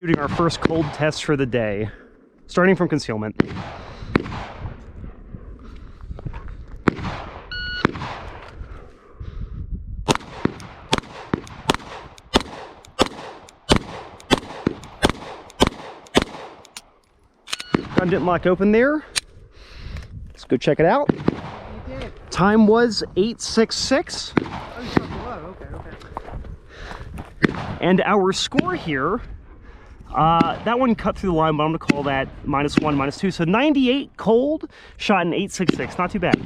Shooting our first cold test for the day, starting from concealment. Gun didn't lock open there. Let's go check it out. You did. Time was 8:66. Oh, you shot below. Okay. And our score here, that one cut through the line, but I'm going to call that -1, -2. So 98 cold, shot in 8.66. Not too bad.